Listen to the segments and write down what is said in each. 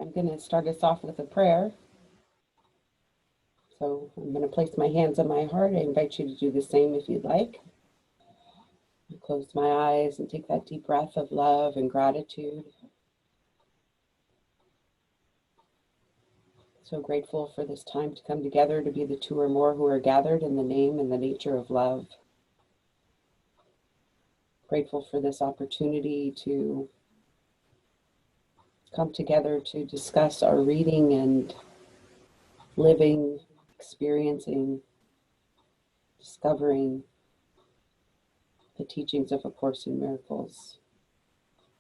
I'm going to start us off with a prayer. So I'm going to place my hands on my heart. I invite you to do the same if you'd like. I'll close my eyes and take that deep breath of love and gratitude. So grateful for this time to come together to be the two or more who are gathered in the name and the nature of love. Grateful for this opportunity to come together to discuss our reading and living, experiencing, discovering the teachings of A Course in Miracles.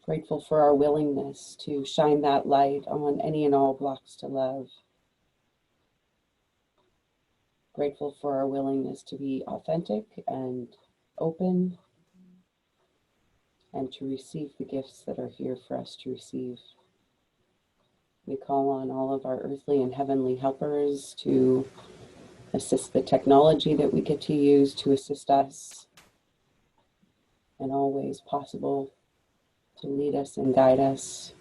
Grateful for our willingness to shine that light on any and all blocks to love. Grateful for our willingness to be authentic and open and to receive the gifts that are here for us to receive. We call on all of our earthly and heavenly helpers to assist the technology that we get to use to assist us in all ways possible, to lead us and guide us,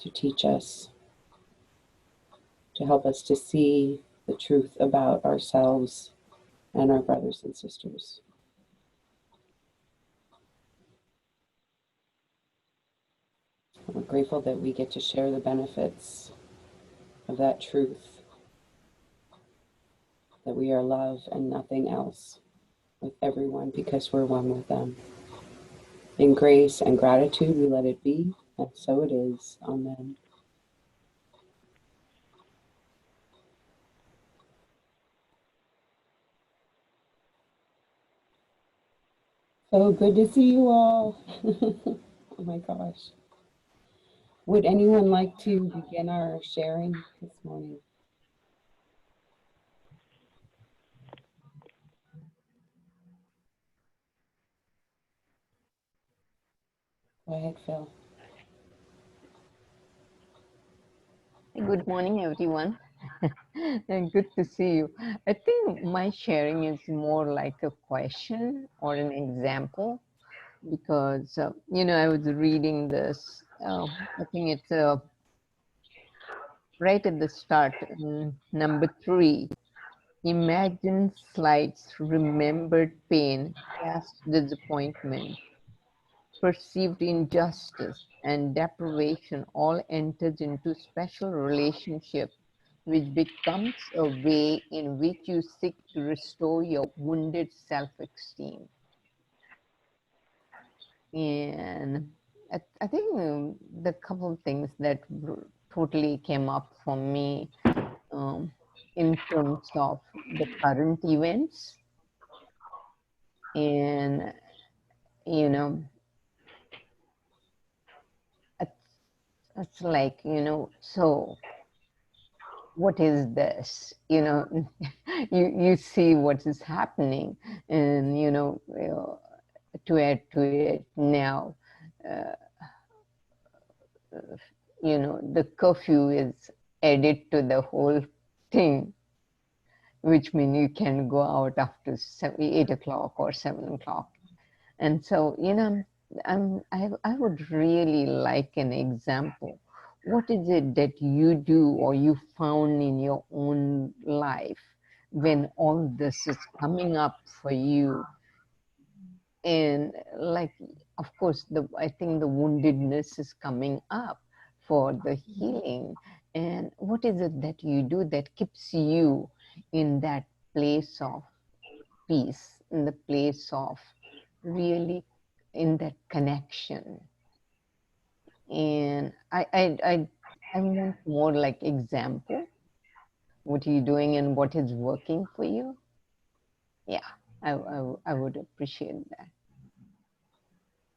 to teach us, to help us to see the truth about ourselves and our brothers and sisters. We're grateful that we get to share the benefits of that truth, that we are love and nothing else with everyone because we're one with them. In grace and gratitude, we let it be, and so it is. Amen. So good to see you all. Oh my gosh. Would anyone like to begin our sharing this morning? Go ahead, Phil. Good morning, everyone. And good to see you. I think my sharing is more like a question or an example because, I was reading this. I think it's right at the start, number 3. Imagine slights, remembered pain, past disappointment, perceived injustice, and deprivation all enters into special relationship, which becomes a way in which you seek to restore your wounded self-esteem. And I think the couple of things that totally came up for me in terms of the current events, and it's like, so what is this? You see what is happening, and to add to it now, the curfew is added to the whole thing, which means you can go out after 8 o'clock or 7 o'clock. And so, I would really like an example. What is it that you do or you found in your own life when all this is coming up for you? And like, of course, I think the woundedness is coming up for the healing. And what is it that you do that keeps you in that place of peace, in the place of really in that connection? And I want more like example. What are you doing and what is working for you? Yeah, I would appreciate that.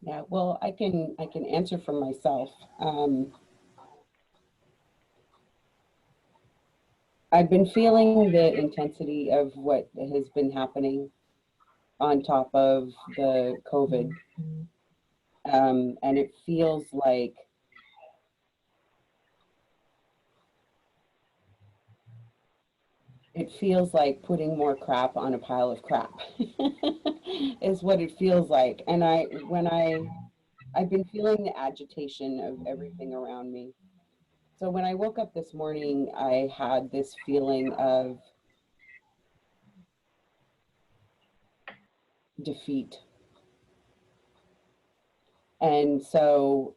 Yeah, well, I can answer for myself. I've been feeling the intensity of what has been happening on top of the COVID. And it feels like it feels like putting more crap on a pile of crap is what it feels like. And I've been feeling the agitation of everything around me. So when I woke up this morning, I had this feeling of defeat. And so,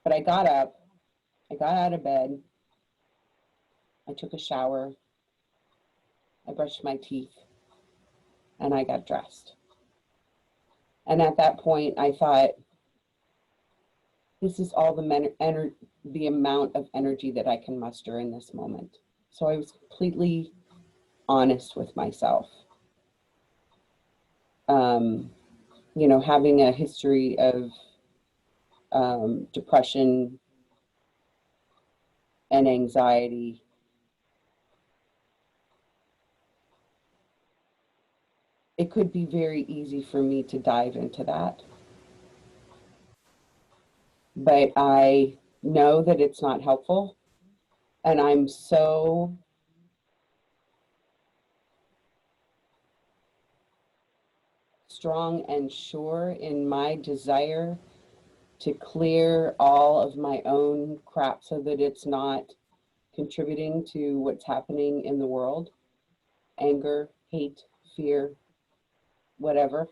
but I got up, I got out of bed, I took a shower, I brushed my teeth, and I got dressed. And at that point, I thought, this is all the amount of energy that I can muster in this moment. So I was completely honest with myself. You know, having a history of depression and anxiety, it could be very easy for me to dive into that. But I know that it's not helpful. And I'm so strong and sure in my desire to clear all of my own crap so that it's not contributing to what's happening in the world, anger, hate, fear, whatever,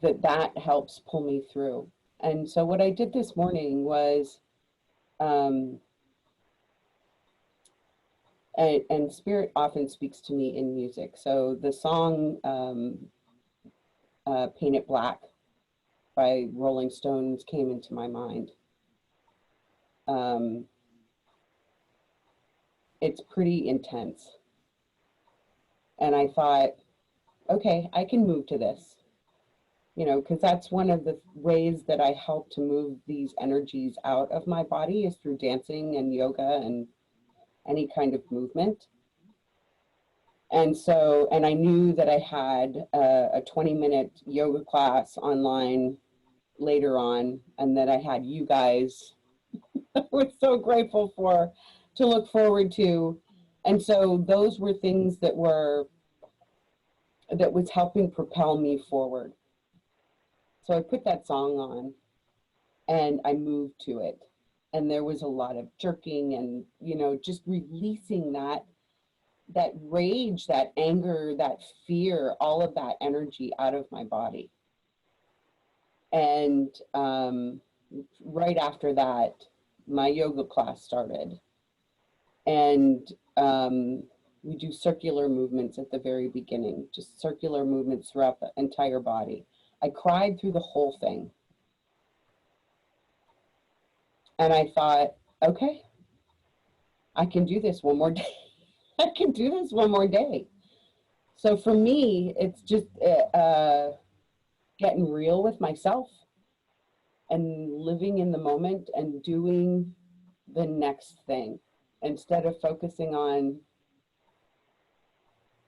that helps pull me through. And so what I did this morning was, and spirit often speaks to me in music. So the song Paint It Black by Rolling Stones came into my mind. It's pretty intense. And I thought, okay, I can move to this, you know, because that's one of the ways that I help to move these energies out of my body is through dancing and yoga and any kind of movement. And so, and I knew that I had a 20-minute yoga class online later on, and that I had you guys I was so grateful for, to look forward to. And so those were things that was helping propel me forward. So I put that song on and I moved to it. And there was a lot of jerking and, you know, just releasing that rage, that anger, that fear, all of that energy out of my body. And right after that, my yoga class started. And we do circular movements at the very beginning, just circular movements throughout the entire body. I cried through the whole thing. And I thought, okay, I can do this one more day. I can do this one more day. So for me, it's just getting real with myself and living in the moment and doing the next thing instead of focusing on,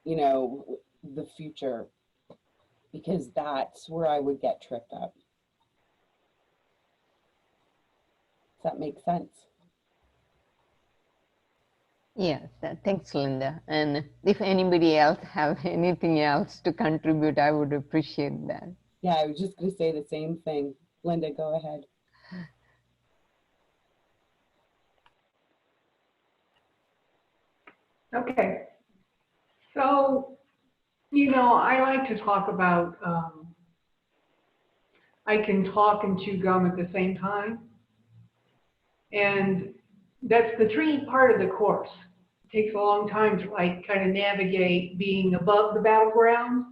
you know, the future, because that's where I would get tripped up. Does that make sense? Yes, thanks, Linda. And if anybody else have anything else to contribute, I would appreciate that. Yeah, I was just going to say the same thing. Linda, go ahead. Okay. So, you know, I like to talk about, I can talk and chew gum at the same time. And that's the tricky part of the course. It takes a long time to like kind of navigate being above the battleground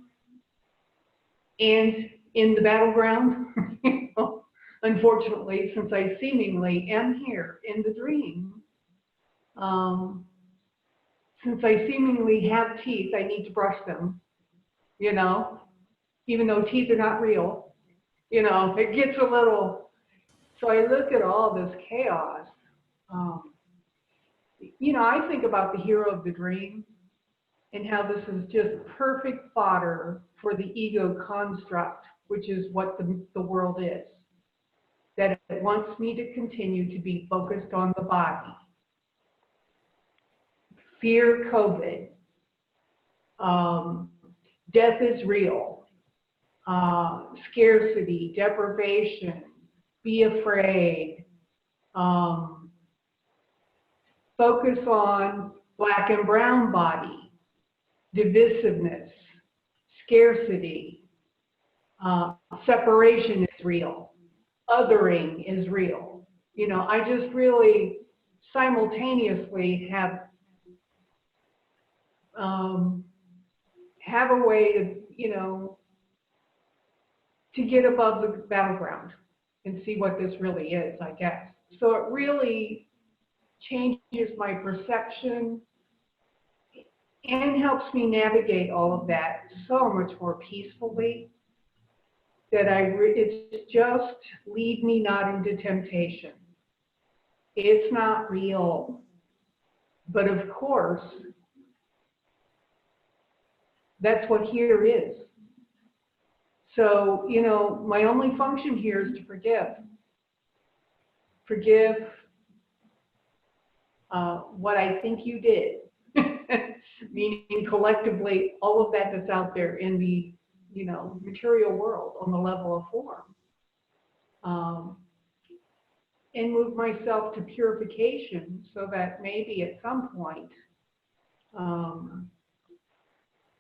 and in the battleground. You know, unfortunately, since I seemingly am here in the dream, since I seemingly have teeth, I need to brush them, you know, even though teeth are not real, you know, it gets a little, so I look at all this chaos. You know, I think about the hero of the dream and how this is just perfect fodder for the ego construct, which is what the world is. That it wants me to continue to be focused on the body. fear COVID, death is real, scarcity, deprivation, be afraid, focus on black and brown body, divisiveness, scarcity, separation is real, othering is real. You know, I just really simultaneously have a way to, you know, to get above the battleground and see what this really is, I guess. So it really changes my perception and helps me navigate all of that so much more peacefully that it's just lead me not into temptation. It's not real. But of course, that's what here is. So, you know, my only function here is to forgive. Forgive what I think you did, meaning collectively all of that that's out there in the, you know, material world on the level of form. And move myself to purification so that maybe at some point,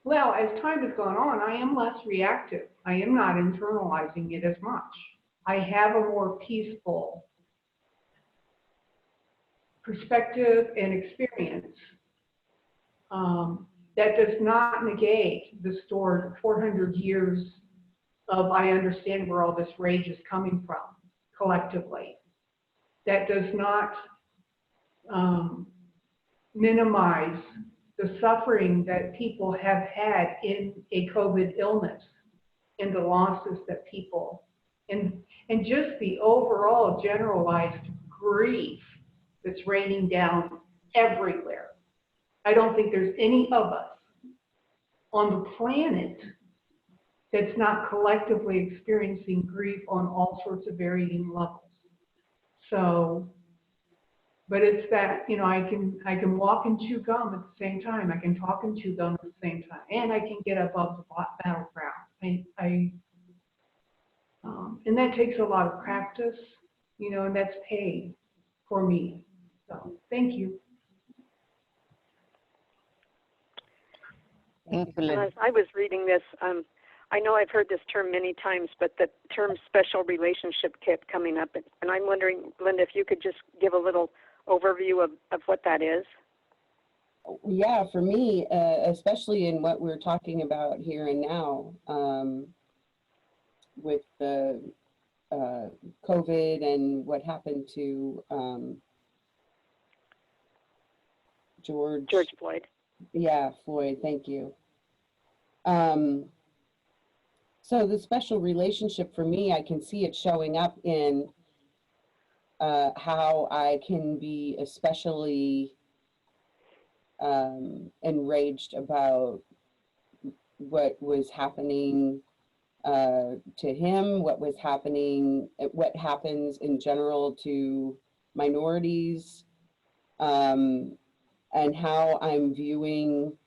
well, as time has gone on, I am less reactive. I am not internalizing it as much. I have a more peaceful perspective and experience that does not negate the stored 400 years of I understand where all this rage is coming from collectively. That does not minimize the suffering that people have had in a COVID illness and the losses that people, and just the overall generalized grief that's raining down everywhere. I don't think there's any of us on the planet that's not collectively experiencing grief on all sorts of varying levels. So, but it's that, you know, I can walk and chew gum at the same time. I can talk and chew gum at the same time, and I can get above the battleground. And that takes a lot of practice, you know, and that's paid for me. So, thank you. Thank you, As I was reading this, I know I've heard this term many times, but the term special relationship kept coming up. And I'm wondering, Linda, if you could just give a little overview of what that is. Yeah, for me, especially in what we're talking about here and now, with the COVID and what happened to George Floyd. Yeah, Floyd, thank you. So the special relationship for me, I can see it showing up in how I can be especially enraged about what was happening to him, what was happening, what happens in general to minorities, and how I'm viewing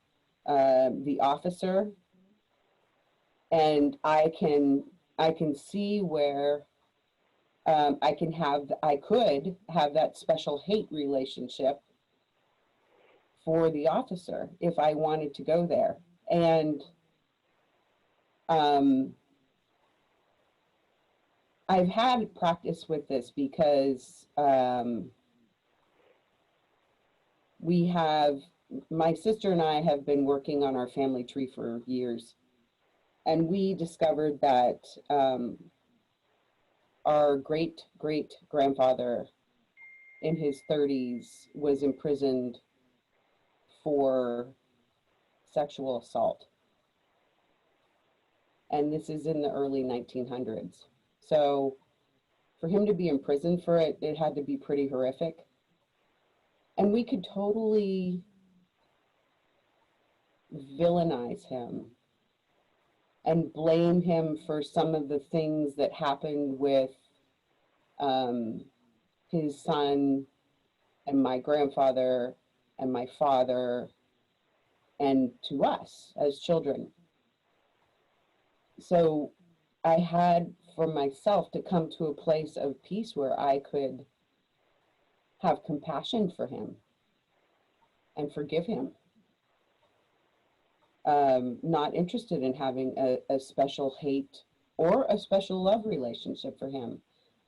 the officer. And I can see where I could have that special hate relationship for the officer if I wanted to go there. And I've had practice with this because my sister and I have been working on our family tree for years. And we discovered that our great-great-grandfather in his 30s was imprisoned for sexual assault. And this is in the early 1900s. So for him to be in prison for it, it had to be pretty horrific. And we could totally villainize him and blame him for some of the things that happened with his son and my grandfather and my father and to us as children. So I had for myself to come to a place of peace where I could have compassion for him and forgive him. Not interested in having a special hate or a special love relationship for him.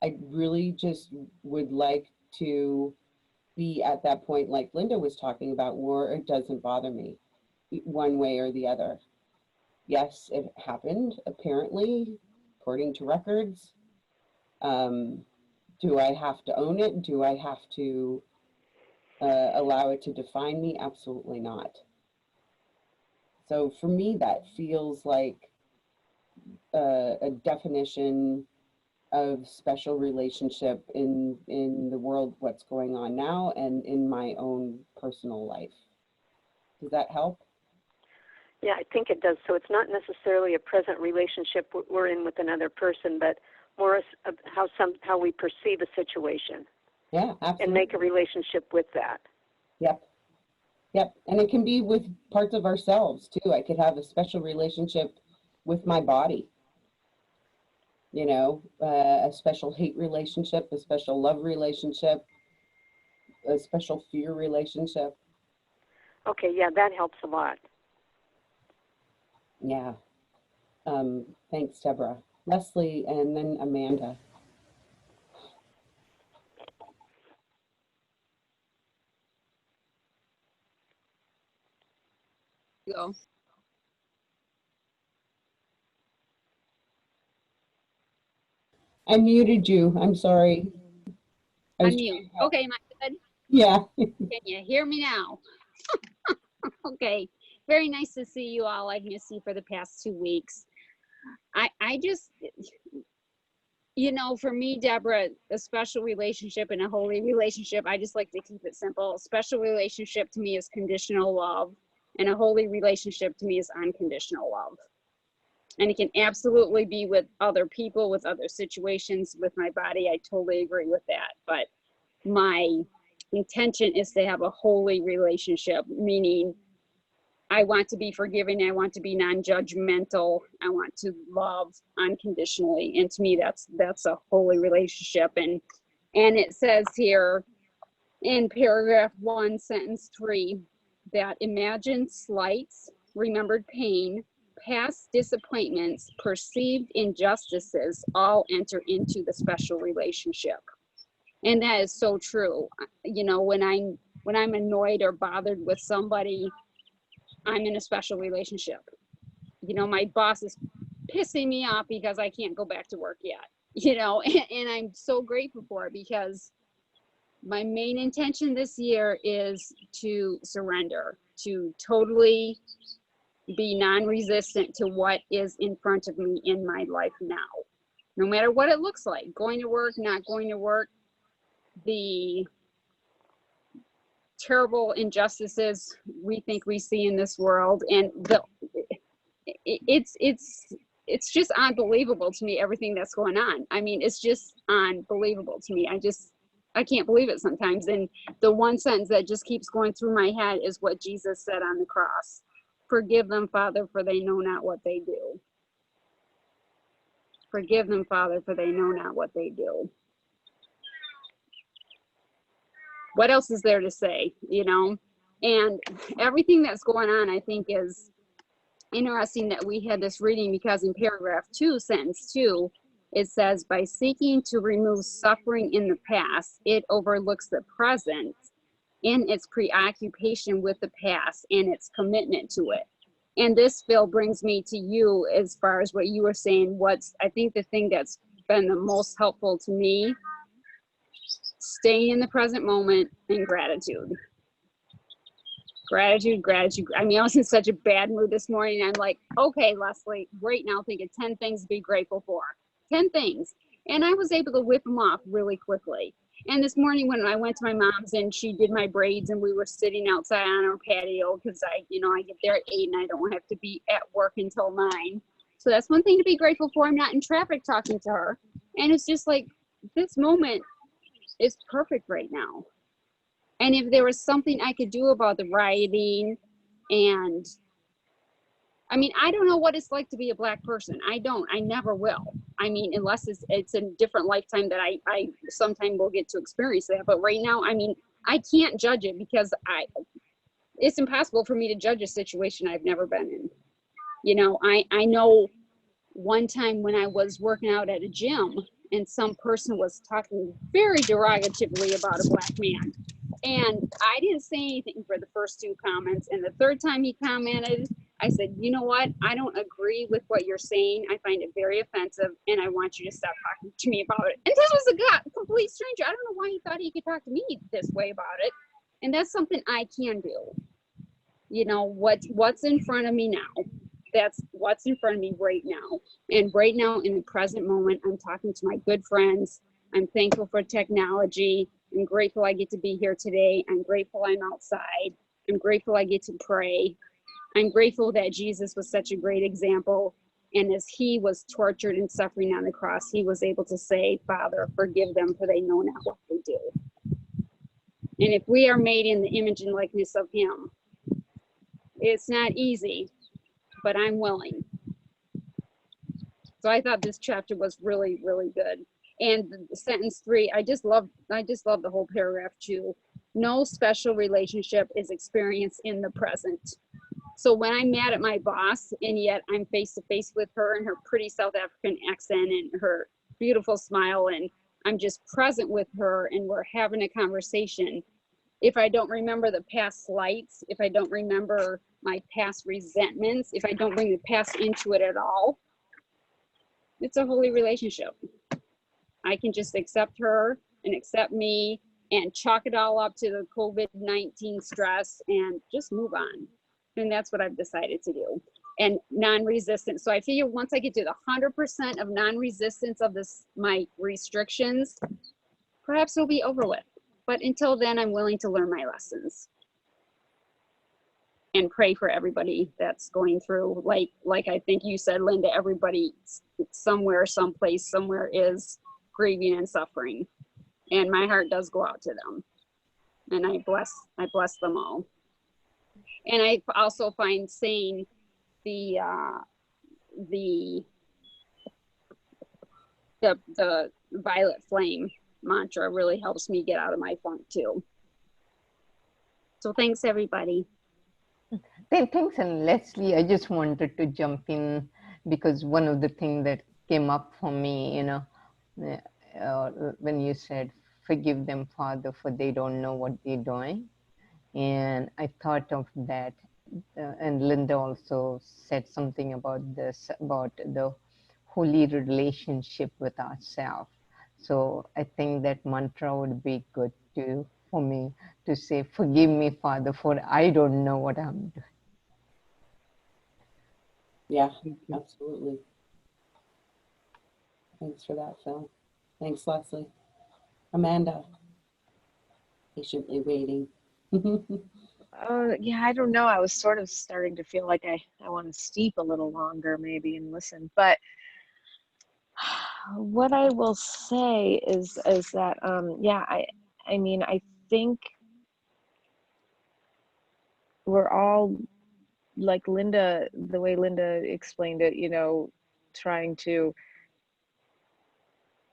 I really just would like to be at that point, like Linda was talking about, where it doesn't bother me one way or the other. Yes, it happened, apparently, according to records. Do I have to own it? Do I have to allow it to define me? Absolutely not. So for me, that feels like a definition of special relationship in the world, what's going on now, and in my own personal life. Does that help? Yeah, I think it does. So it's not necessarily a present relationship we're in with another person, but more of how we perceive a situation. Yeah, absolutely. And make a relationship with that. Yep. Yep. And it can be with parts of ourselves too. I could have a special relationship with my body. You know, a special hate relationship, a special love relationship, a special fear relationship. Okay, yeah, that helps a lot. Yeah. Thanks, Deborah. Lesley, and then Amanda. Go. I muted you. I'm sorry. I'm mute. Okay, am I good? Yeah. Can you hear me now? Okay. Very nice to see you all. I've missed you for the past 2 weeks. I just, you know, for me, Deborah, a special relationship and a holy relationship, I just like to keep it simple. A special relationship to me is conditional love, and a holy relationship to me is unconditional love. And it can absolutely be with other people, with other situations, with my body. I totally agree with that. But my intention is to have a holy relationship, meaning I want to be forgiving. I want to be non-judgmental. I want to love unconditionally. And to me, that's a holy relationship. And it says here in paragraph 1, sentence 3, that imagined slights, remembered pain, past disappointments, perceived injustices all enter into the special relationship. And that is so true. You know, when I'm annoyed or bothered with somebody, I'm in a special relationship. You know, my boss is pissing me off because I can't go back to work yet, you know, and I'm so grateful for it, because my main intention this year is to surrender, to totally be non-resistant to what is in front of me in my life now, no matter what it looks like, going to work, not going to work, the terrible injustices we think we see in this world, and it's just unbelievable to me, everything that's going on. I mean, it's just unbelievable to me. I can't believe it sometimes. And the one sentence that just keeps going through my head is what Jesus said on the cross: "Forgive them, Father, for they know not what they do." Forgive them, Father, for they know not what they do. What else is there to say, you know? And everything that's going on, I think, is interesting that we had this reading, because in paragraph 2, sentence 2, it says, by seeking to remove suffering in the past, it overlooks the present in its preoccupation with the past and its commitment to it. And this, Phil, brings me to you as far as what you were saying. I think the thing that's been the most helpful to me, staying in the present moment, and gratitude. Gratitude. I mean, I was in such a bad mood this morning. I'm like, okay, Lesley, right now, think of 10 things to be grateful for. 10 things. And I was able to whip them off really quickly. And this morning when I went to my mom's and she did my braids, and we were sitting outside on our patio, because I get there at 8 and I don't have to be at work until 9. So that's one thing to be grateful for. I'm not in traffic talking to her. And it's just like, this moment is perfect right now. And if there was something I could do about the rioting, and I mean, I don't know what it's like to be a Black person. I never will. I mean, unless it's a different lifetime that I sometime will get to experience that. But right now, I mean, I can't judge it because it's impossible for me to judge a situation I've never been in. You know, I know one time when I was working out at a gym and some person was talking very derogatively about a Black man. And I didn't say anything for the first two comments. And the third time he commented, I said, you know what? I don't agree with what you're saying. I find it very offensive and I want you to stop talking to me about it. And this was a complete stranger. I don't know why he thought he could talk to me this way about it. And that's something I can do. You know, what's in front of me now? That's what's in front of me right now. And right now, in the present moment, I'm talking to my good friends. I'm thankful for technology. I'm grateful I get to be here today. I'm grateful I'm outside. I'm grateful I get to pray. I'm grateful that Jesus was such a great example. And as he was tortured and suffering on the cross, he was able to say, Father, forgive them, for they know not what they do. And if we are made in the image and likeness of him, it's not easy, but I'm willing. So I thought this chapter was really, really good. And sentence 3, I just love the whole paragraph too. No special relationship is experienced in the present. So when I'm mad at my boss and yet I'm face to face with her and her pretty South African accent and her beautiful smile, and I'm just present with her and we're having a conversation. If I don't remember the past slights, if I don't remember my past resentments, if I don't bring the past into it at all, it's a holy relationship. I can just accept her and accept me and chalk it all up to the COVID-19 stress and just move on. And that's what I've decided to do. And non-resistant. So I figure once I get to the 100% of non-resistance of my restrictions, perhaps it'll be over with. But until then, I'm willing to learn my lessons and pray for everybody that's going through, like I think you said, Linda, everybody somewhere, someplace, somewhere is grieving and suffering. And my heart does go out to them. And I bless them all. And I also find saying the violet flame mantra really helps me get out of my funk too. So thanks, everybody. Thanks, and Lesley, I just wanted to jump in because one of the things that came up for me, you know, when you said, forgive them, Father, for they don't know what they're doing. And I thought of that. And Linda also said something about this, about the holy relationship with ourselves. So I think that mantra would be good for me to say, forgive me, Father, for I don't know what I'm doing. Yeah, absolutely. Thanks for that, Phil. Thanks, Lesley. Amanda, patiently waiting. Yeah, I don't know. I was sort of starting to feel like I want to steep a little longer maybe and listen. But what I will say is that yeah, I mean, I think we're all, like Linda, the way Linda explained it, you know, trying to,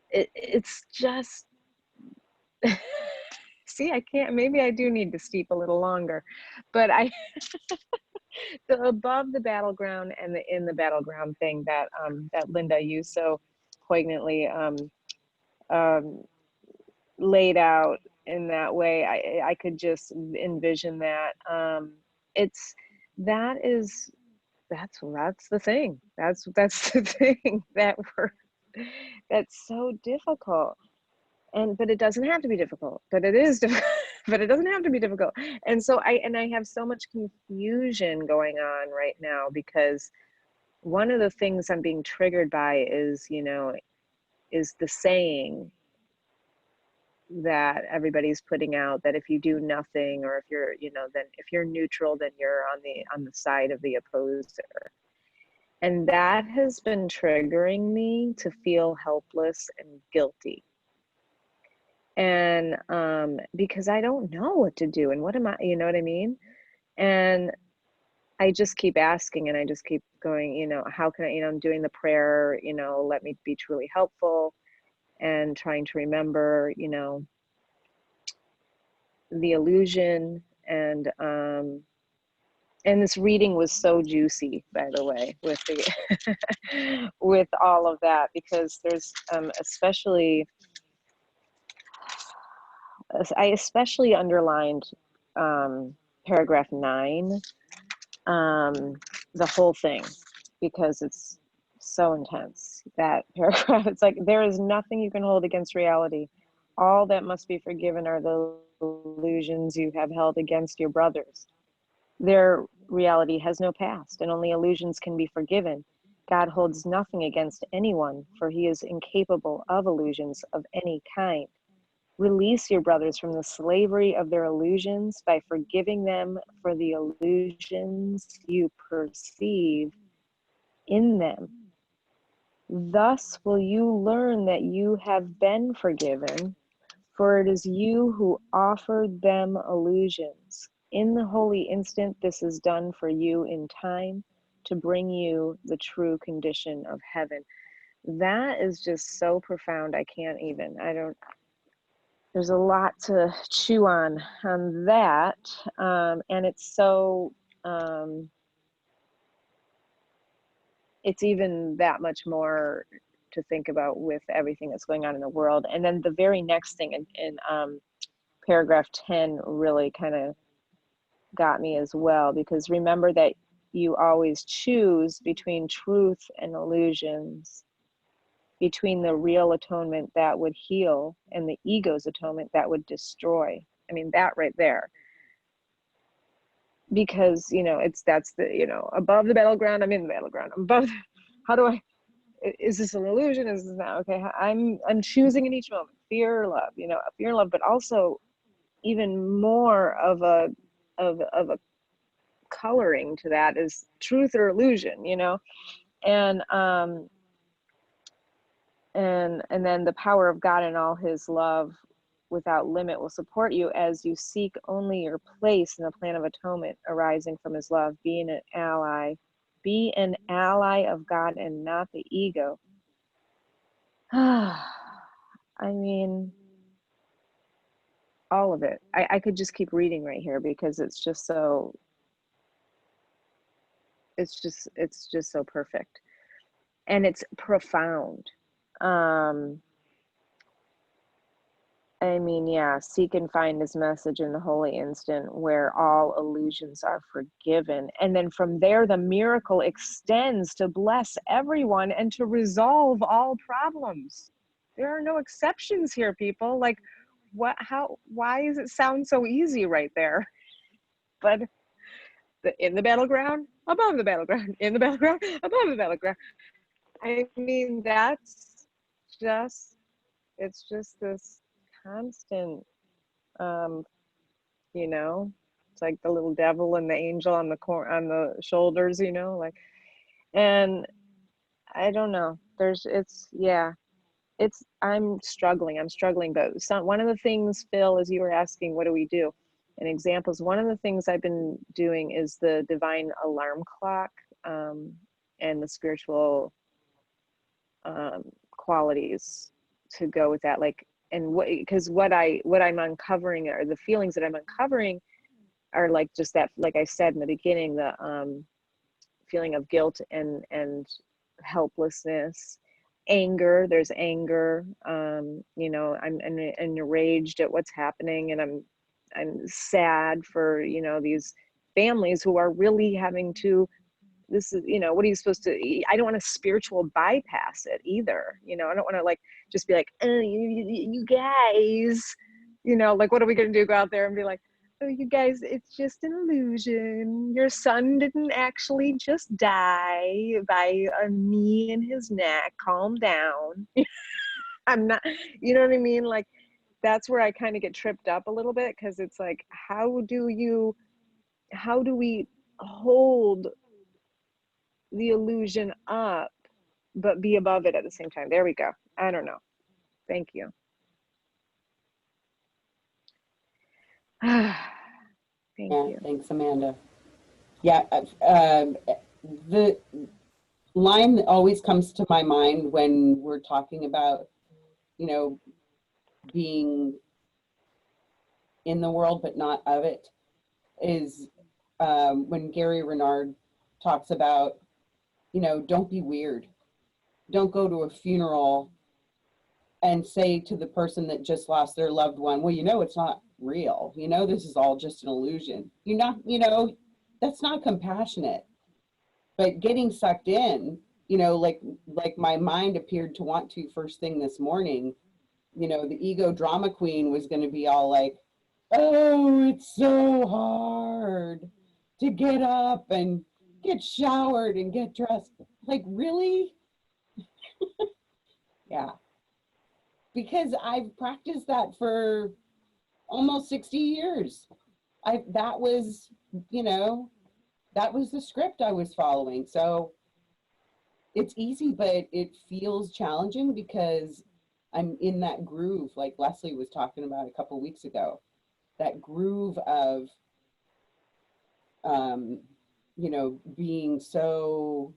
it's just see, I can't, maybe I do need to steep a little longer, but the above the battleground and the in the battleground thing that that Linda used so poignantly laid out in that way, I could just envision that. That's the thing. That's the thing that's so difficult. But it doesn't have to be difficult, but it is difficult, but it doesn't have to be difficult. And so I have so much confusion going on right now, because one of the things I'm being triggered by is, you know, is the saying that everybody's putting out, that if you do nothing, or if you're, you know, then if you're neutral, then you're on the side of the opposer. And that has been triggering me to feel helpless and guilty. And because I don't know what to do, and what am I, you know what I mean? And I just keep asking, and I just keep going, you know, how can I, you know, I'm doing the prayer, you know, let me be truly helpful, and trying to remember, you know, the illusion. And this reading was so juicy, by the way, with the with all of that, because there's especially, I especially underlined paragraph 9, the whole thing, because it's so intense, that paragraph. It's like, there is nothing you can hold against reality. All that must be forgiven are the illusions you have held against your brothers. Their reality has no past, and only illusions can be forgiven. God holds nothing against anyone, for he is incapable of illusions of any kind. Release your brothers from the slavery of their illusions by forgiving them for the illusions you perceive in them. Thus will you learn that you have been forgiven, for it is you who offered them illusions. In the holy instant, this is done for you in time to bring you the true condition of heaven. That is just so profound. I can't even, there's a lot to chew on that. And it's so, it's even that much more to think about with everything that's going on in the world. And then the very next thing in paragraph 10 really kind of got me as well, because remember that you always choose between truth and illusions, between the real atonement that would heal and the ego's atonement that would destroy. I mean, that right there. Because, you know, that's the, you know, above the battleground, I'm in the battleground. I'm above, how do I, is this an illusion? Is this not? Okay, I'm choosing in each moment, fear or love, you know, fear and love, but also even more of a coloring to that is truth or illusion, you know. And and then the power of God and all his love without limit will support you as you seek only your place in the plan of atonement arising from his love. Be an ally of God and not the ego. I mean, all of it. I could just keep reading right here, because it's just so, it's just so perfect, and it's profound. I mean, yeah, seek and find his message in the holy instant where all illusions are forgiven. And then from there, the miracle extends to bless everyone and to resolve all problems. There are no exceptions here, people. Like, why does it sound so easy right there? But in the battleground, above the battleground, in the battleground, above the battleground. I mean, it's just this constant, you know, it's like the little devil and the angel on the shoulders, you know, like, and I don't know, I'm struggling, but one of the things, Phil, as you were asking, what do we do? And examples, one of the things I've been doing is the divine alarm clock, and the spiritual qualities to go with that, like, and because what I'm uncovering, or the feelings that I'm uncovering, are like just that, like I said in the beginning, the feeling of guilt and helplessness, anger. There's anger, you know, I'm enraged at what's happening, and I'm sad for, you know, these families who are really having to, this is, you know, what are you supposed to, I don't want to spiritual bypass it either, you know. I don't want to like just be like, oh, you guys, you know, like, what are we going to do, go out there and be like, oh, you guys, it's just an illusion, your son didn't actually just die by a knee in his neck, calm down. I'm not, you know what I mean? Like, that's where I kind of get tripped up a little bit, because it's like, how do we hold the illusion up but be above it at the same time? There we go. I don't know. Thank you. Thank Yeah, you. thanks, Amanda. Yeah, the line that always comes to my mind when we're talking about, you know, being in the world but not of it is when Gary Renard talks about, you know, don't be weird. Don't go to a funeral and say to the person that just lost their loved one, well, you know, it's not real. You know, this is all just an illusion. You're not, you know, that's not compassionate. But getting sucked in, you know, like my mind appeared to want to first thing this morning, you know, the ego drama queen was going to be all like, oh, it's so hard to get up and get showered and get dressed. Like, really? Yeah. Because I've practiced that for almost 60 years. That was, you know, that was the script I was following. So it's easy, but it feels challenging because I'm in that groove, like Lesley was talking about a couple weeks ago, that groove of, you know, being so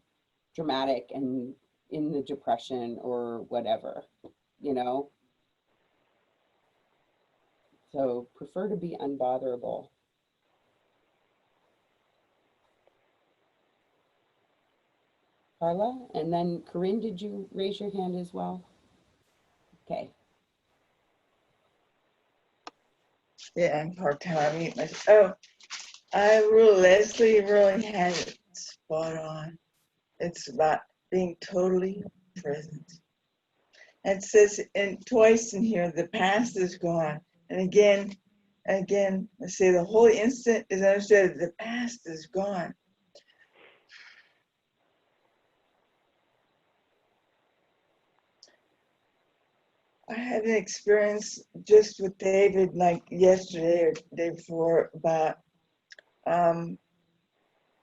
dramatic and in the depression or whatever, you know? So prefer to be unbotherable. Carla, and then Carine, did you raise your hand as well? Okay. Yeah, I'm hard time eat myself. Leslie really had it spot on. It's about being totally present. It says twice in here, the past is gone. And again, let's say the whole instant is understood, the past is gone. I had an experience just with David, like yesterday or the day before, about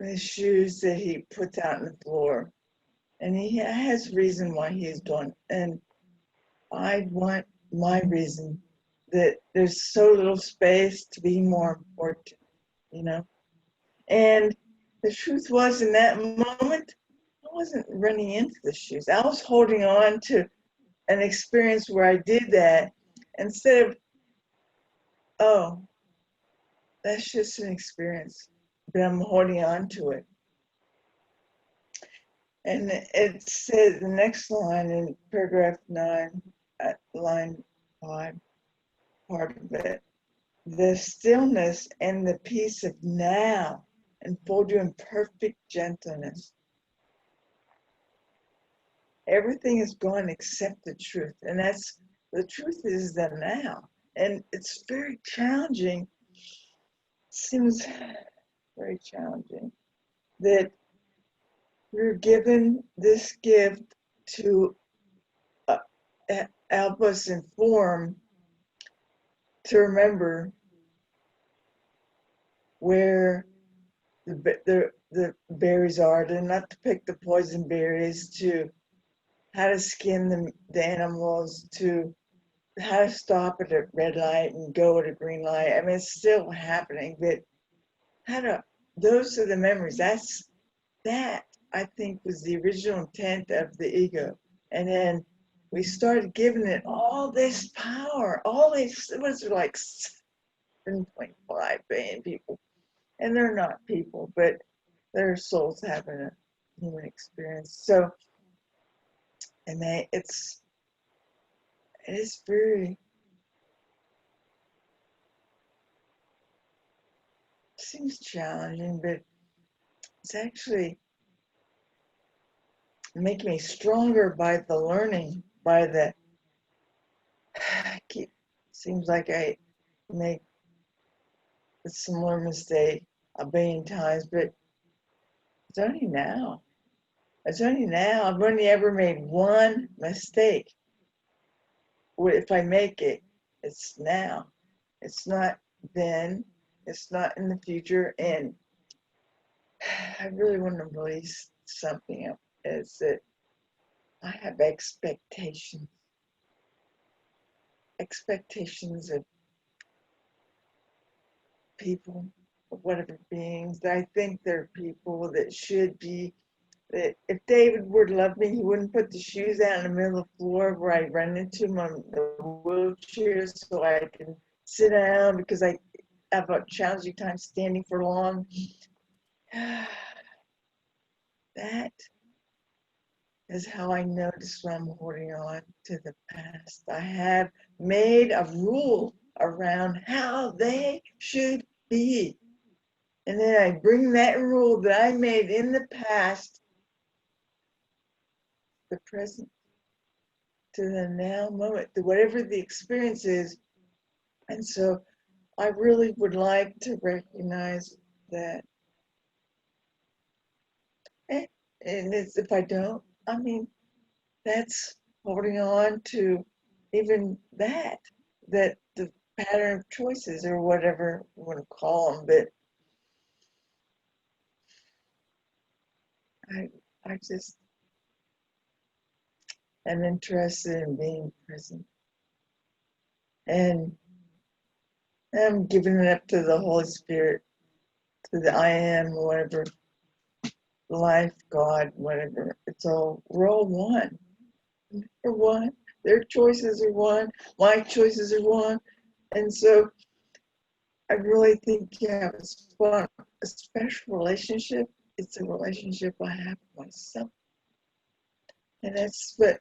his shoes that he puts out on the floor. And he has reason why he's done. And I want my reason that there's so little space to be more important, you know? And the truth was, in that moment, I wasn't running into the shoes. I was holding on to an experience where I did that instead of, oh, that's just an experience, but I'm holding on to it. And it says the next line in paragraph 9, line 5, part of it, the stillness and the peace of now enfold you in perfect gentleness. Everything is gone except the truth. And that's, the truth is the now. And it's very challenging, seems very challenging, that we're given this gift to help us inform, to remember where the berries are, to not to pick the poison berries, to how to skin the animals, to how to stop at a red light and go at a green light. I mean, it's still happening, but those are the memories. That I think was the original intent of the ego. And then we started giving it all this power, it was like 7.5 billion people. And they're not people, but they're souls having a human experience. So, and it is very, seems challenging, but it's actually making me stronger by the learning, by the, seems like I make a similar mistake a billion times, but it's only now. It's only now. I've only ever made one mistake. If I make it, it's now. It's not then. It's not in the future. And I really want to release something up, is that I have expectations of people, or whatever beings. I think they're people that should be, that if David were to love me, he wouldn't put the shoes out in the middle of the floor where I run into them on the wheelchair so I can sit down because I have a challenging time standing for long. That is how I notice when I'm holding on to the past. I have made a rule around how they should be. And then I bring that rule that I made in the past, the present, to the now moment, to whatever the experience is. And so I really would like to recognize that. And it's, if I don't, I mean, that's holding on to even that the pattern of choices or whatever you want to call them. But I just am interested in being present. And I'm giving it up to the Holy Spirit, to the I am, whatever, life, God, whatever. It's all, we're all one. We're one. Their choices are one. My choices are one. And so I really think you have a special relationship. It's a relationship I have with myself. And that's what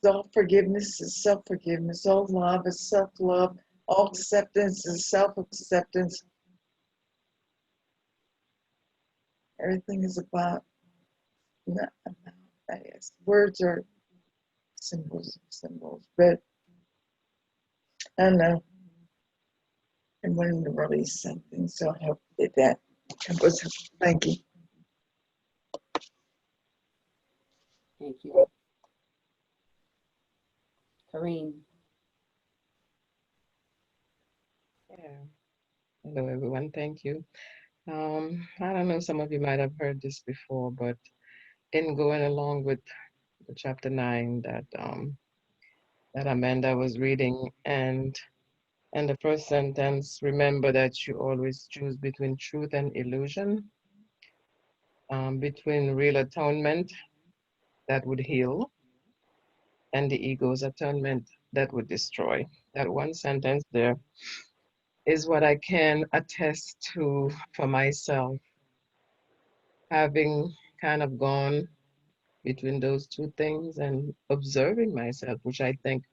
all forgiveness is, self-forgiveness. All love is self-love. All acceptance is self-acceptance. Everything is about, not about, I guess. Words are symbols of symbols, but I don't know. I'm wanting to release something, so I hope that was, thank you. Thank you. Carine. Yeah. Hello, everyone. Thank you. I don't know, some of you might have heard this before, but in going along with the chapter 9 that Amanda was reading, and the first sentence, remember that you always choose between truth and illusion, between real atonement that would heal and the ego's atonement that would destroy. That one sentence there is what I can attest to for myself, having kind of gone between those two things and observing myself, which I think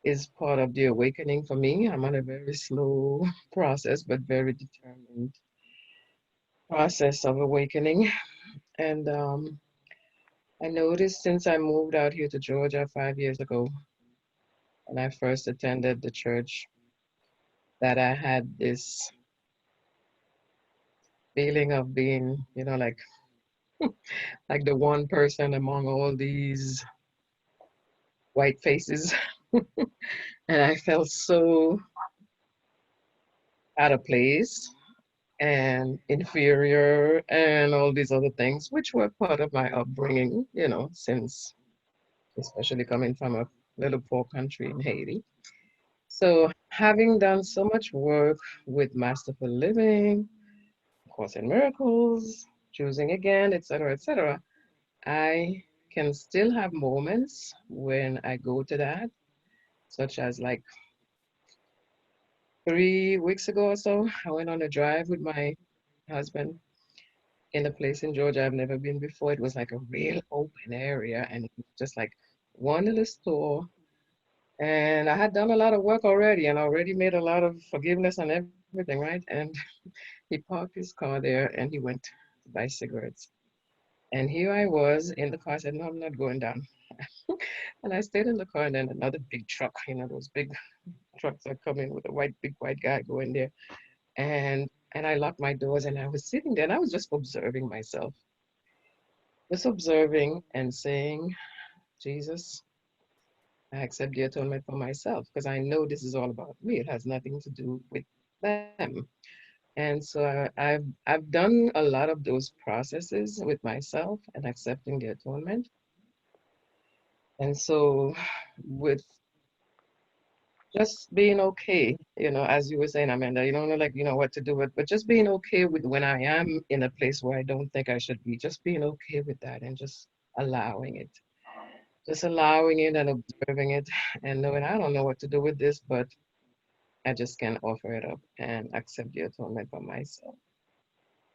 is part of the awakening for me. I'm on a very slow process, but very determined process of awakening. And I noticed since I moved out here to Georgia 5 years ago, and I first attended the church, that I had this feeling of being, like the one person among all these white faces. And I felt so out of place and inferior and all these other things, which were part of my upbringing, since especially coming from a little poor country in Haiti. So having done so much work with Masterful Living, Course in Miracles, Choosing Again, etc., I can still have moments when I go to that, such as like 3 weeks ago or so, I went on a drive with my husband in a place in Georgia I've never been before. It was like a real open area, and it was just like one little store. And I had done a lot of work already and already made a lot of forgiveness and everything, right? And he parked his car there and he went to buy cigarettes. And here I was in the car. I said, no, I'm not going down. And I stayed in the car, and then another big truck, those big trucks are coming with a big white guy going there. And I locked my doors and I was sitting there and I was just observing myself. Just observing and saying, Jesus, I accept the atonement for myself because I know this is all about me. It has nothing to do with them. And so I've done a lot of those processes with myself and accepting the atonement. And so with just being okay, as you were saying, Amanda, you don't know, like, what to do with, but just being okay with when I am in a place where I don't think I should be, just being okay with that and just allowing it, just allowing it and observing it and knowing I don't know what to do with this, but I just can offer it up and accept the atonement for myself.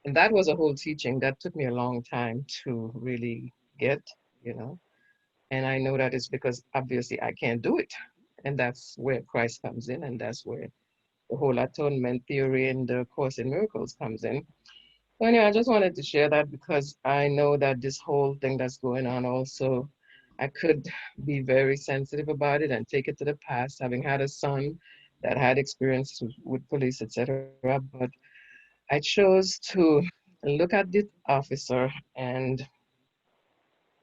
And that was a whole teaching that took me a long time to really get, you know. And I know that it's because obviously I can't do it. And that's where Christ comes in, and that's where the whole atonement theory and the Course in Miracles comes in. So anyway, I just wanted to share that because I know that this whole thing that's going on also, I could be very sensitive about it and take it to the past, having had a son that had experience with police, etc. But I chose to look at the officer and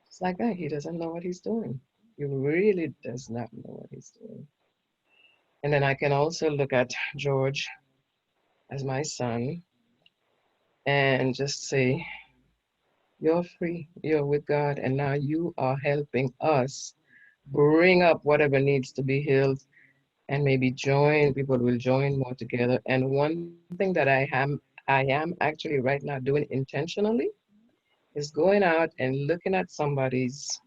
it's like that. He doesn't know what he's doing. He really does not know what he's doing. And then I can also look at George as my son and just say, you're free, you're with God, and now you are helping us bring up whatever needs to be healed and maybe people will join more together. And one thing that I am actually right now doing intentionally is going out and looking at somebody's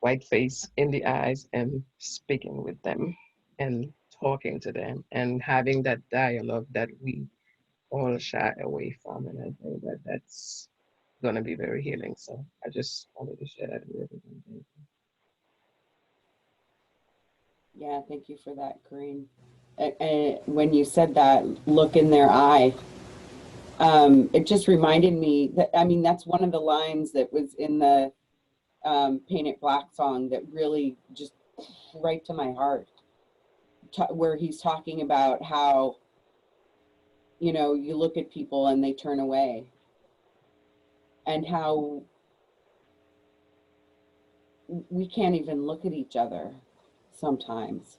white face in the eyes and speaking with them and talking to them and having that dialogue that we all shy away from. And I think that that's going to be very healing. So I just wanted to share that with everyone. Yeah, thank you for that, Carine. And when you said that, look in their eye, it just reminded me that, I mean, that's one of the lines that was in the Paint It Black song that really just right to my heart, where he's talking about how, you look at people and they turn away, and how we can't even look at each other sometimes.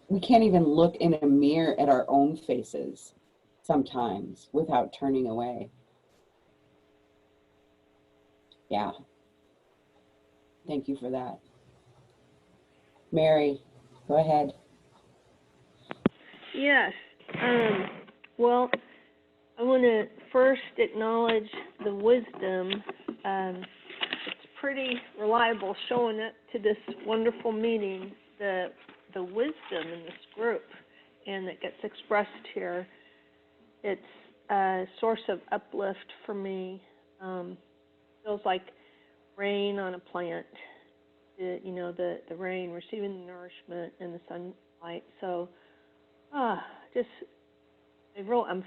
We can't even look in a mirror at our own faces sometimes without turning away. Yeah. Thank you for that. Mary, go ahead. Yes. Well, I want to first acknowledge the wisdom. It's pretty reliable showing up to this wonderful meeting, the wisdom in this group, and that gets expressed here. It's a source of uplift for me. Feels like rain on a plant. The rain, receiving the nourishment and the sunlight. So, I'm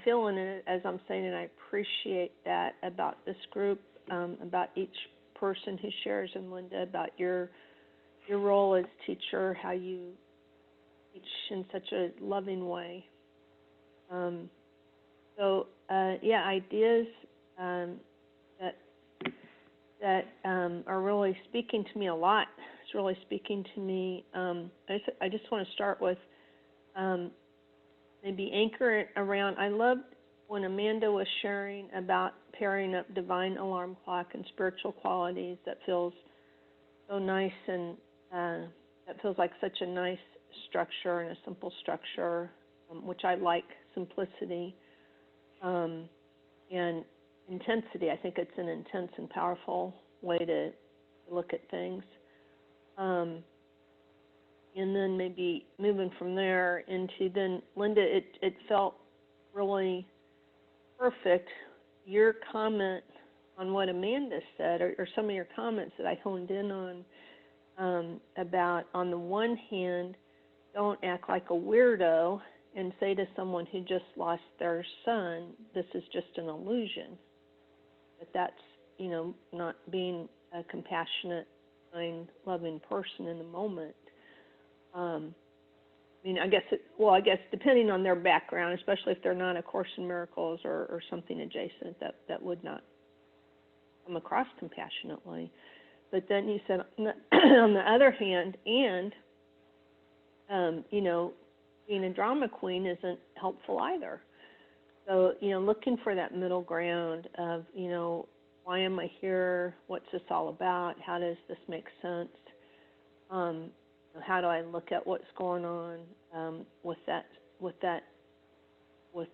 feeling it as I'm saying it. I appreciate that about this group, about each person who shares, and Linda, about your role as teacher, how you teach in such a loving way. Ideas that are really speaking to me a lot. It's really speaking to me. I just want to start with maybe anchor it around. I loved when Amanda was sharing about pairing up divine alarm clock and spiritual qualities. That feels so nice, and that feels like such a nice structure and a simple structure, which I like, simplicity and intensity. I think it's an intense and powerful way to look at things. And then maybe moving from there into then, Linda, it felt really perfect. Your comment on what Amanda said, or some of your comments that I honed in on, about, on the one hand, don't act like a weirdo and say to someone who just lost their son, this is just an illusion. But that's, not being a compassionate, kind, loving person in the moment. I guess depending on their background, especially if they're not a Course in Miracles or something adjacent, that would not come across compassionately. But then you said, on the other hand, being a drama queen isn't helpful either. So, looking for that middle ground of, why am I here? What's this all about? How does this make sense? how do I look at what's going on with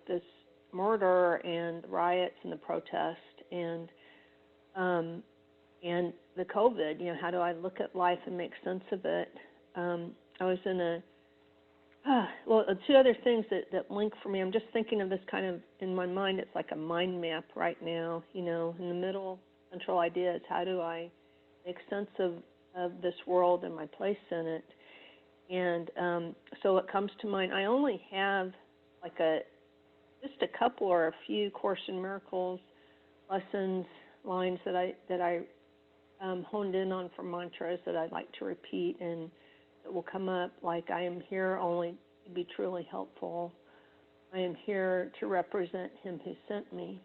this murder and the riots and the protest and the COVID? You know, how do I look at life and make sense of it? I was in two other things that link for me. I'm just thinking of this kind of in my mind. It's like a mind map right now. You know, in the middle, central idea is how do I make sense of this world and my place in it. And so it comes to mind. I only have like just a couple or a few Course in Miracles lessons, lines that I honed in on for mantras that I'd like to repeat, and it will come up like, I am here only to be truly helpful. I am here to represent him who sent me.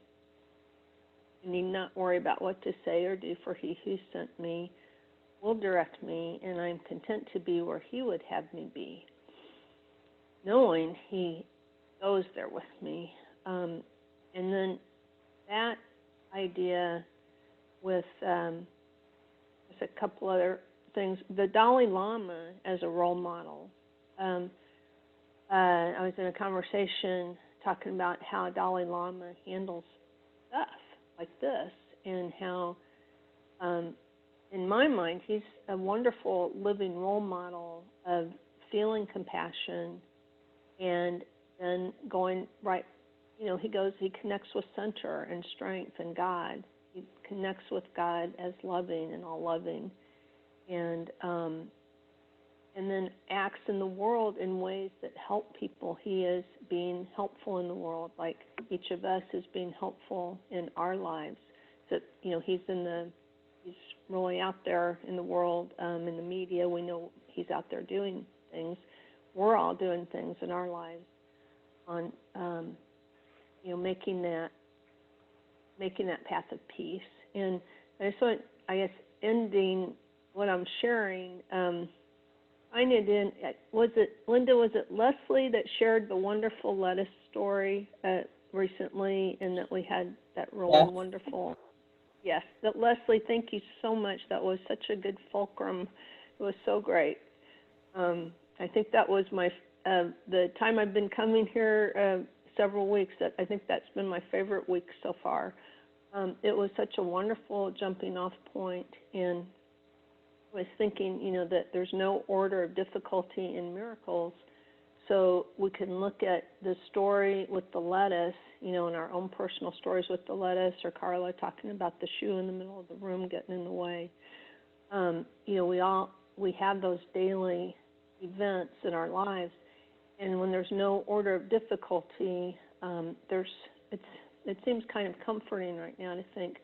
I need not worry about what to say or do, for he who sent me will direct me, and I am content to be where he would have me be, knowing he goes there with me. And then that idea with a couple other things. The Dalai Lama as a role model. I was in a conversation talking about how Dalai Lama handles stuff like this, and how, in my mind, he's a wonderful living role model of feeling compassion and then going right. You know, he connects with center and strength and God. He connects with God as loving and all loving, and then acts in the world in ways that help people. He is being helpful in the world, like each of us is being helpful in our lives. So, you know, he's really out there in the world, in the media. We know he's out there doing things. We're all doing things in our lives on, you know, making that path of peace. And I just want, I guess, ending what I'm sharing, find it in, was it, Linda, was it Lesley that shared the wonderful lettuce story recently, and that we had that really wonderful, yes, that Lesley, thank you so much. That was such a good fulcrum. It was so great. I think that was the time I've been coming here several weeks, I think that's been my favorite week so far. It was such a wonderful jumping off point, and I was thinking, you know, that there's no order of difficulty in miracles, so we can look at the story with the lettuce, you know, in our own personal stories with the lettuce, or Carla talking about the shoe in the middle of the room getting in the way. You know, we have those daily events in our lives, and when there's no order of difficulty, it seems kind of comforting right now to think,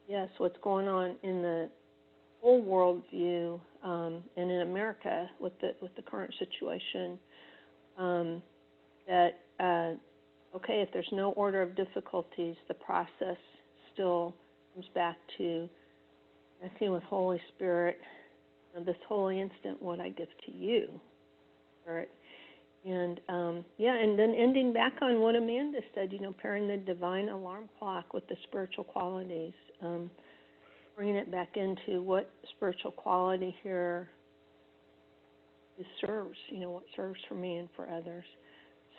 yes, what's going on in the whole worldview, and in America with the current situation, that okay, if there's no order of difficulties, the process still comes back to connecting with Holy Spirit. This holy instant, what I give to you, Spirit. And and then ending back on what Amanda said, you know, pairing the divine alarm clock with the spiritual qualities, bringing it back into what spiritual quality here serves, you know, what serves for me and for others.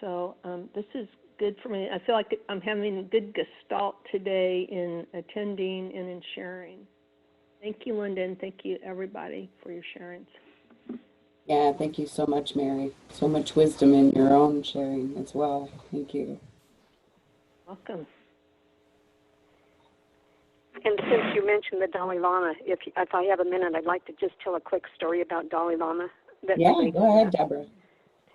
So this is good for me. I feel like I'm having a good gestalt today in attending and in sharing. Thank you, Linda, and thank you, everybody, for your sharings. Yeah, thank you so much, Mary. So much wisdom in your own sharing as well. Thank you. Welcome. And since you mentioned the Dalai Lama, if I have a minute, I'd like to just tell a quick story about Dalai Lama. Yeah, go ahead, Deborah.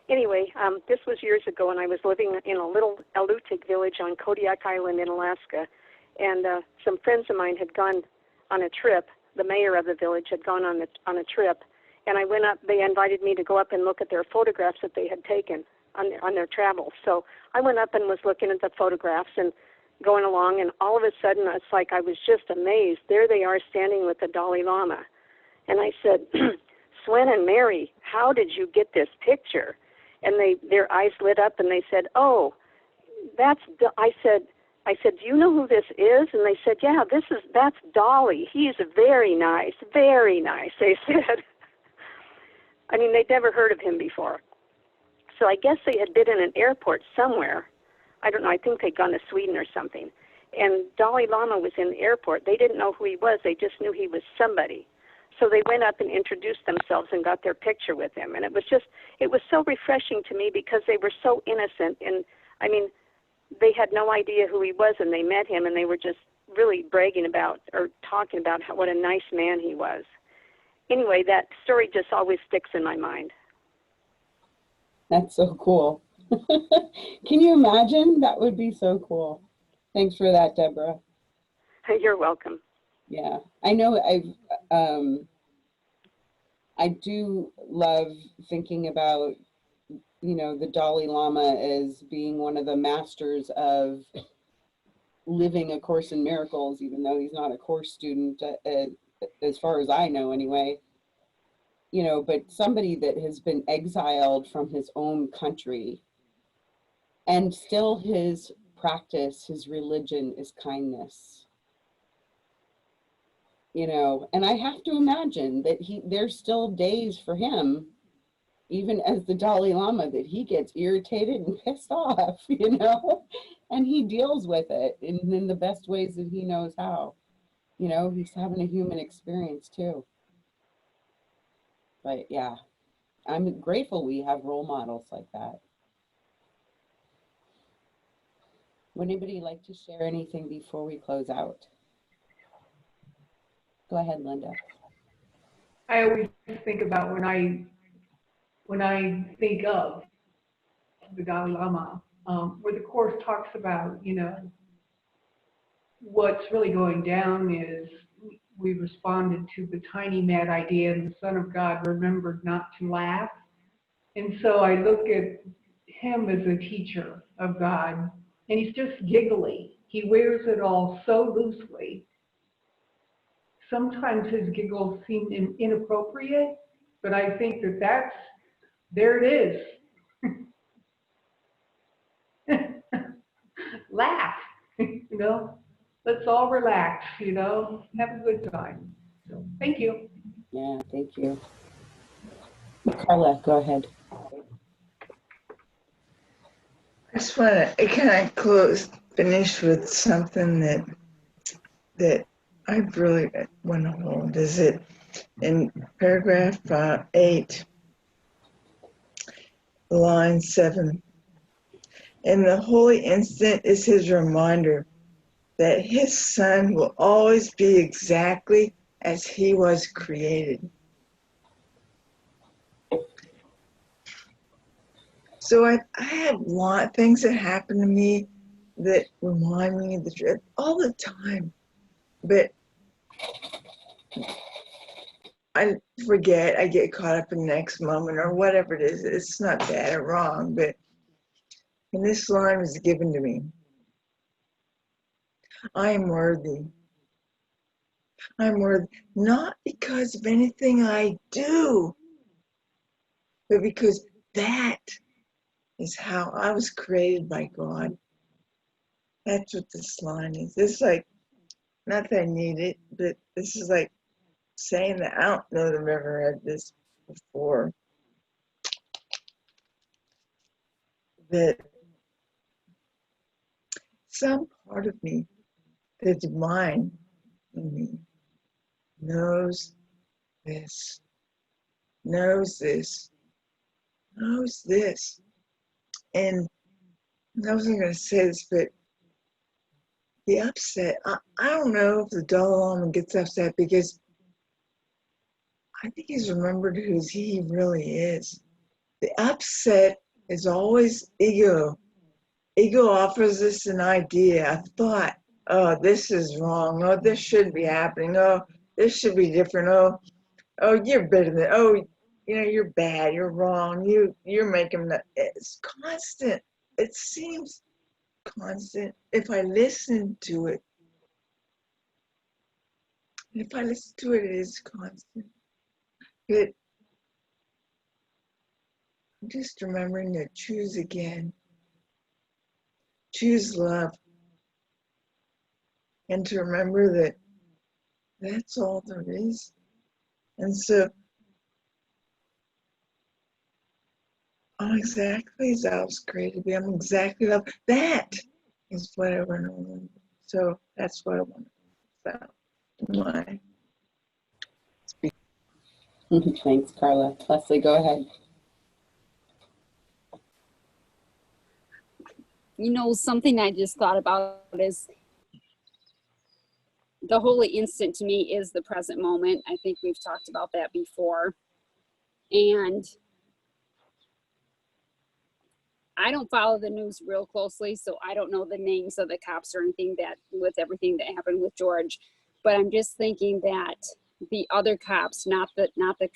Anyway, this was years ago, and I was living in a little Alutiiq village on Kodiak Island in Alaska, and some friends of mine had gone on a trip. The mayor of the village had gone on a trip, and I went up. They invited me to go up and look at their photographs that they had taken on their travels. So I went up and was looking at the photographs and going along, and all of a sudden, it's like I was just amazed. There they are standing with the Dalai Lama. And I said, Swen and Mary, how did you get this picture? And their eyes lit up, and they said, oh, I said, do you know who this is? And they said, yeah, that's Dolly. He's very nice, they said. I mean, they'd never heard of him before. So I guess they had been in an airport somewhere. I don't know, I think they'd gone to Sweden or something. And Dalai Lama was in the airport. They didn't know who he was. They just knew he was somebody. So they went up and introduced themselves and got their picture with him. And it was so refreshing to me because they were so innocent. And I mean, they had no idea who he was, and they met him, and they were just really bragging about or talking about what a nice man he was. Anyway, that story just always sticks in my mind. That's so cool. Can you imagine? That would be so cool. Thanks for that, Deborah. You're welcome. Yeah, I know I do love thinking about, the Dalai Lama as being one of the masters of living A Course in Miracles, even though he's not a course student, as far as I know anyway. But somebody that has been exiled from his own country, and still his practice, his religion is kindness. And I have to imagine that there's still days for him, even as the Dalai Lama, that he gets irritated and pissed off, and he deals with it in the best ways that he knows how. He's having a human experience too. But yeah, I'm grateful we have role models like that. Would anybody like to share anything before we close out? Go ahead, Linda. I always think about when I think of the Dalai Lama, where the Course talks about, what's really going down is we responded to the tiny mad idea, and the Son of God remembered not to laugh. And so I look at him as a teacher of God, and he's just giggly. He wears it all so loosely. Sometimes his giggles seem inappropriate, but I think there it is. Laugh, let's all relax, have a good time. So thank you. Yeah, thank you. Carla, go ahead. I just want to kind of finish with something that I really want to hold. Is it in paragraph 8, line 7? And the holy instant is his reminder that his son will always be exactly as he was created. So I have a lot of things that happen to me that remind me of the truth all the time. But I forget, I get caught up in the next moment or whatever it is. It's not bad or wrong, but and this line was given to me. I am worthy. I'm worthy not because of anything I do, but because that is how I was created by God. That's what this line is. This is like, not that I need it, but this is like saying that I don't know that I've ever read this before. That some part of me, the divine in me, knows this, knows this, knows this. And I wasn't going to say this, but the upset, I don't know if the Dalai Lama gets upset because I think he's remembered who he really is. The upset is always ego. Ego offers us an idea, a thought. Oh, this is wrong. Oh, this shouldn't be happening. Oh, this should be different. Oh, you're better than. Oh, you're bad. You're wrong. You're making that. It's constant. It seems constant. If I listen to it, it is constant. But I'm just remembering to choose again. Choose love. And to remember that that's all there is. And so I'm exactly as I was created to be. I'm exactly like that is what I want to remember. So that's what I want to about my speech. Thanks, Carla. Lesley, go ahead. You know, something I just thought about is the holy instant to me is the present moment. I think we've talked about that before. And I don't follow the news real closely, so I don't know the names of the cops or anything that with everything that happened with George. But I'm just thinking that the other cops, not the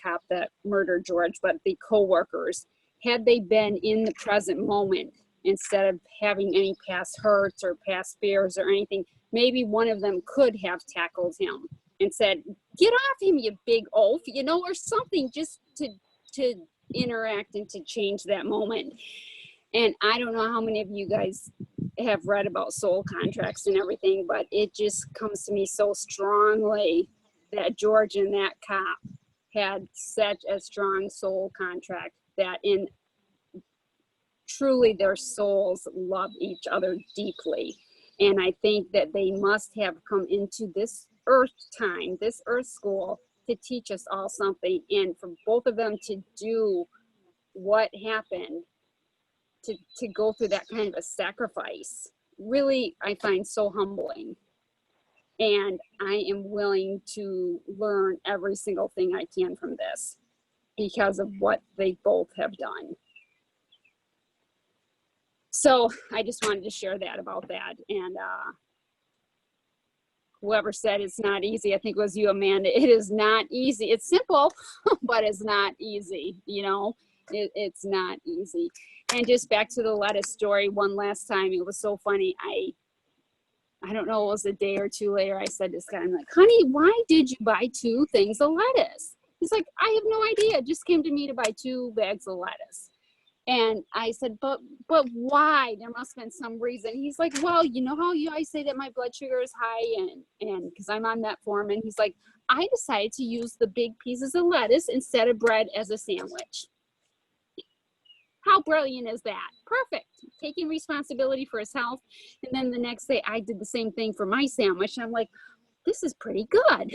cop that murdered George, but the co-workers, had they been in the present moment instead of having any past hurts or past fears or anything, maybe one of them could have tackled him and said, "Get off him, you big oaf," you know, or something, just to interact and to change that moment. And I don't know how many of you guys have read about soul contracts and everything, but it just comes to me so strongly that George and that cop had such a strong soul contract that in truly their souls love each other deeply. And I think that they must have come into this earth time, this earth school, to teach us all something. And for both of them to do what happened, to go through that kind of a sacrifice, really, I find so humbling. And I am willing to learn every single thing I can from this because of what they both have done. So I just wanted to share that about that. And whoever said it's not easy, I think it was you, Amanda, it is not easy. It's simple, but it's not easy, you know? It's not easy. And just back to the lettuce story one last time, it was so funny. I don't know, it was a day or two later, I said to this guy, I'm like, "Honey, why did you buy 2 things of lettuce?" He's like, "I have no idea. It just came to me to buy 2 bags of lettuce." And I said, but why? There must have been some reason. He's like, "Well, you know how you always say that my blood sugar is high and because I'm on metformin." He's like, "I decided to use the big pieces of lettuce instead of bread as a sandwich." How brilliant is that? Perfect. Taking responsibility for his health. And then the next day I did the same thing for my sandwich. And I'm like, this is pretty good.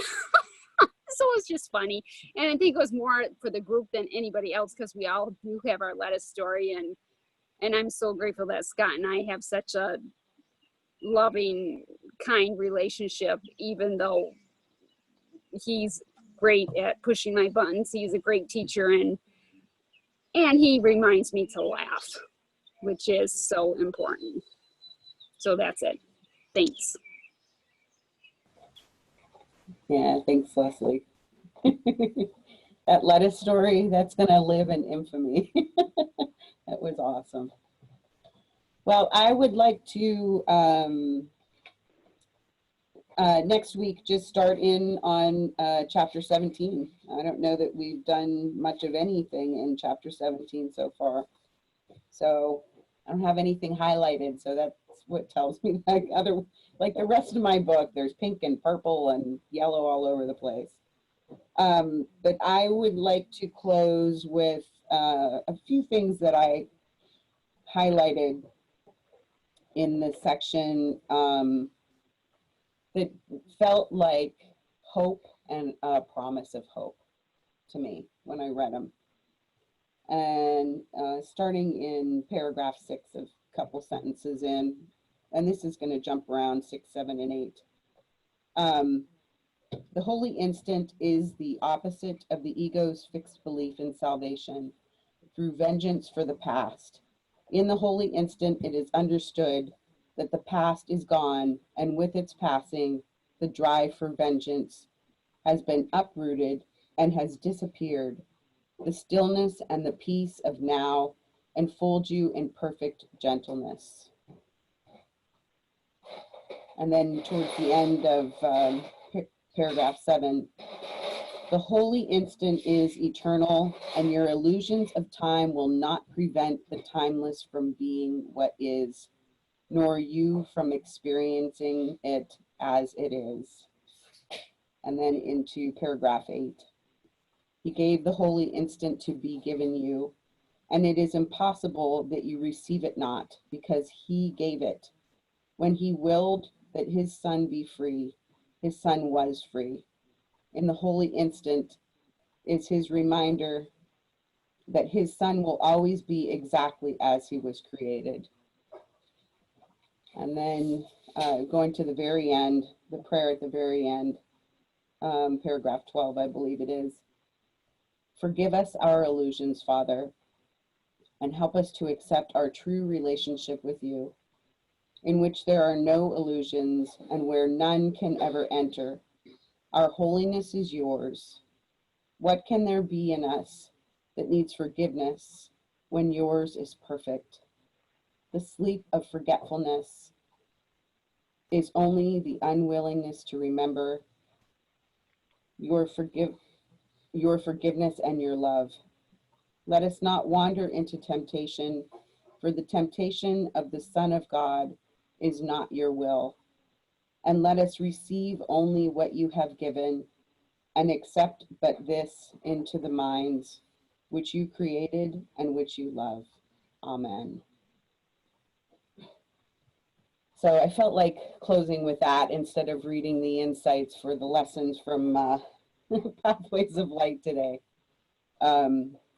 So it was just funny. And I think it was more for the group than anybody else because we all do have our lettuce story. And I'm so grateful that Scott and I have such a loving, kind relationship, even though he's great at pushing my buttons. He's a great teacher and he reminds me to laugh, which is so important. So that's it. Thanks. Yeah, thanks, Lesley. That lettuce story, that's going to live in infamy. That was awesome. Well, I would like to next week just start in on chapter 17. I don't know that we've done much of anything in chapter 17 so far. So I don't have anything highlighted, so that's what tells me like the rest of my book, there's pink and purple and yellow all over the place. But I would like to close with a few things that I highlighted in the section that felt like hope and a promise of hope to me when I read them. And starting in paragraph 6 of a couple sentences in, and this is going to jump around 6, 7, and 8. The holy instant is the opposite of the ego's fixed belief in salvation through vengeance for the past. In the holy instant, it is understood that the past is gone, and with its passing, the drive for vengeance has been uprooted and has disappeared. The stillness and the peace of now enfold you in perfect gentleness. And then towards the end of paragraph 7, the holy instant is eternal, and your illusions of time will not prevent the timeless from being what is, nor you from experiencing it as it is. And then into paragraph 8. He gave the holy instant to be given you, and it is impossible that you receive it not, because he gave it. When he willed that his son be free, his son was free. In the holy instant is his reminder that his son will always be exactly as he was created. And then going to the very end, the prayer at the very end, paragraph 12, I believe it is. Forgive us our illusions, Father, and help us to accept our true relationship with you, in which there are no illusions and where none can ever enter. Our holiness is yours. What can there be in us that needs forgiveness when yours is perfect? The sleep of forgetfulness is only the unwillingness to remember your forgiveness and your love. Let us not wander into temptation, for the temptation of the Son of God is not your will. And let us receive only what you have given, and accept but this into the minds which you created and which you love. Amen. So I felt like closing with that instead of reading the insights for the lessons from Pathways of Light today.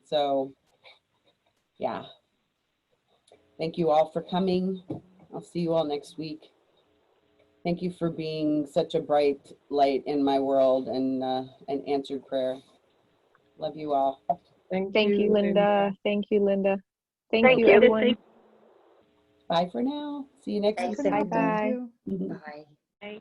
So yeah, thank you all for coming. I'll see you all next week. Thank you for being such a bright light in my world and answered prayer. Love you all. Thank Thank you, you, Linda. Thank you, Linda. Thank Thank you, you. everyone. Thank Bye for now. See you next Thanks, week. everyone. Bye-bye. Bye. you.